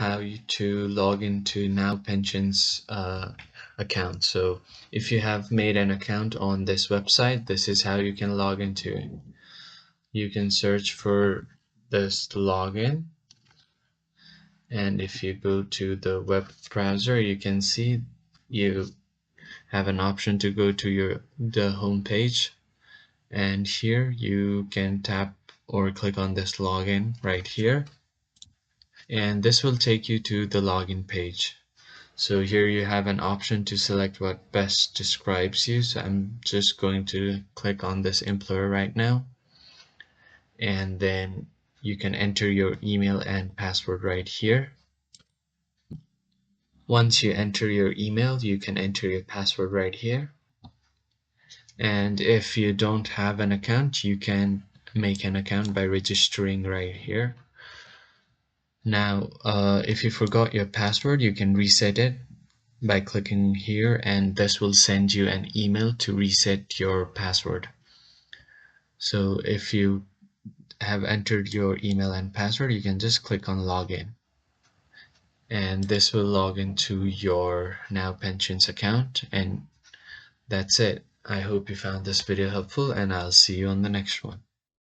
how to log into NOWPensions account. So if you have made an account on this website, this is how you can log into it. You can search for this login, and if you go to the web browser, you can see you have an option to go to the home page, and here you can tap or click on this login right here, and this will take you to the login page. So here you have an option to select what best describes you. So I'm just going to click on this employer right now, and then you can enter your email and password right here. Once you enter your email, you can enter your password right here. And if you don't have an account, you can make an account by registering right here. Now, if you forgot your password, you can reset it by clicking here, and this will send you an email to reset your password. So if you have entered your email and password, you can just click on login, and this will log into your NOWPensions account, and that's it. I hope you found this video helpful, and I'll see you on the next one.